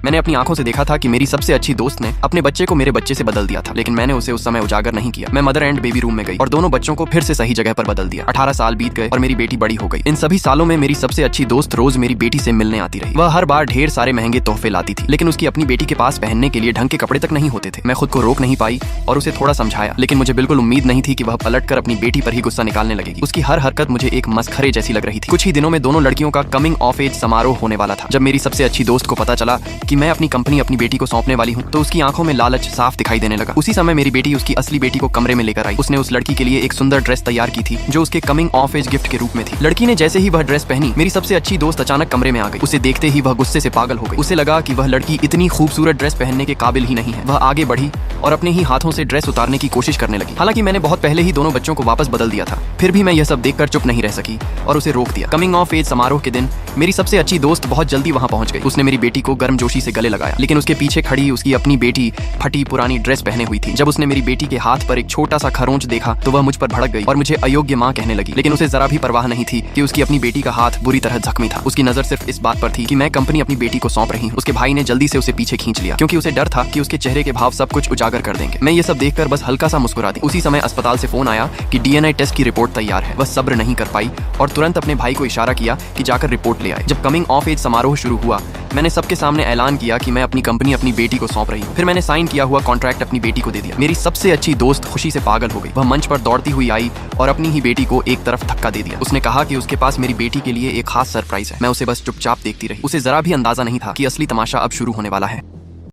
मैंने अपनी आंखों से देखा था कि मेरी सबसे अच्छी दोस्त ने अपने बच्चे को मेरे बच्चे से बदल दिया था, लेकिन मैंने उसे उस समय उजागर नहीं किया। मैं मदर एंड बेबी रूम में गई और दोनों बच्चों को फिर से सही जगह पर बदल दिया। 18 साल बीत गए और मेरी बेटी बड़ी हो गई। इन सभी सालों में मेरी सबसे अच्छी दोस्त रोज मेरी बेटी से मिलने आती रही। वह हर बार ढेर सारे महंगे तोहफे लाती थी, लेकिन उसकी अपनी बेटी के पास पहनने के लिए ढंग के कपड़े तक नहीं होते थे। मैं खुद को रोक नहीं पाई और उसे थोड़ा समझाया, लेकिन मुझे बिल्कुल उम्मीद नहीं थी कि वह पलटकर अपनी बेटी पर ही गुस्सा निकालने लगेगी। उसकी हर हरकत मुझे एक मस्खरे जैसी लग रही थी। कुछ ही दिनों में दोनों लड़कियों का कमिंग ऑफ एज समारोह होने वाला था। जब मेरी सबसे अच्छी दोस्त को पता चला कि मैं अपनी कंपनी अपनी बेटी को सौंपने वाली हूँ, तो उसकी आंखों में लालच साफ दिखाई देने लगा। उसी समय मेरी बेटी उसकी असली बेटी को कमरे में लेकर आई। उसने उस लड़की के लिए एक सुंदर ड्रेस तैयार की थी जो उसके कमिंग ऑफ एज गिफ्ट के रूप में थी। लड़की ने जैसे ही वह ड्रेस पहनी, मेरी सबसे अच्छी दोस्त अचानक कमरे में आ गई। उसे देखते ही वह गुस्से से पागल हो गई। उसे लगा कि वह लड़की इतनी खूबसूरत ड्रेस पहनने के काबिल ही नहीं है। वह आगे बढ़ी और अपने ही हाथों से ड्रेस उतारने की कोशिश करने लगी। हालांकि मैंने बहुत पहले ही दोनों बच्चों को वापस बदल दिया था, फिर भी मैं यह सब देखकर चुप नहीं रह सकी और उसे रोक दिया। कमिंग ऑफ एज समारोह के दिन मेरी सबसे अच्छी दोस्त बहुत जल्दी वहां पहुंच गई। उसने मेरी बेटी को गर्मजोशी से गले लगाया, लेकिन उसके पीछे खड़ी उसकी अपनी बेटी फटी पुरानी ड्रेस पहने हुई थी। जब उसने मेरी बेटी के हाथ पर एक छोटा सा खरोंच देखा तो वह मुझ पर भड़क गई और मुझे अयोग्य मां कहने लगी, लेकिन उसे जरा भी परवाह नहीं थी कि उसकी अपनी बेटी का हाथ बुरी तरह जख्मी था। उसकी नजर सिर्फ इस बात पर थी कि मैं कंपनी अपनी बेटी को सौंप रही हूँ। उसके भाई ने जल्दी से उसे पीछे खींच लिया, क्योंकि उसे डर था कि उसके चेहरे के भाव सब कुछ उजागर कर देंगे। मैं ये सब देखकर बस हल्का सा मुस्कुरा दी। उसी समय अस्पताल से फोन आया कि डीएनए टेस्ट की रिपोर्ट तैयार है। वह सब्र नहीं कर पाई और तुरंत अपने भाई को इशारा किया कि जाकर रिपोर्ट ले आए। जब कमिंग ऑफ एज समारोह शुरू हुआ, मैंने सबके सामने ऐलान किया कि मैं अपनी कंपनी अपनी बेटी को सौंप रही हूँ। फिर मैंने साइन किया हुआ कॉन्ट्रैक्ट अपनी बेटी को दे दिया। मेरी सबसे अच्छी दोस्त खुशी से पागल हो गई। वह मंच पर दौड़ती हुई आई और अपनी ही बेटी को एक तरफ धक्का दे दिया। उसने कहा कि उसके पास मेरी बेटी के लिए एक खास सरप्राइज है। मैं उसे बस चुपचाप देखती रही। उसे जरा भी अंदाजा नहीं था कि असली तमाशा अब शुरू होने वाला है।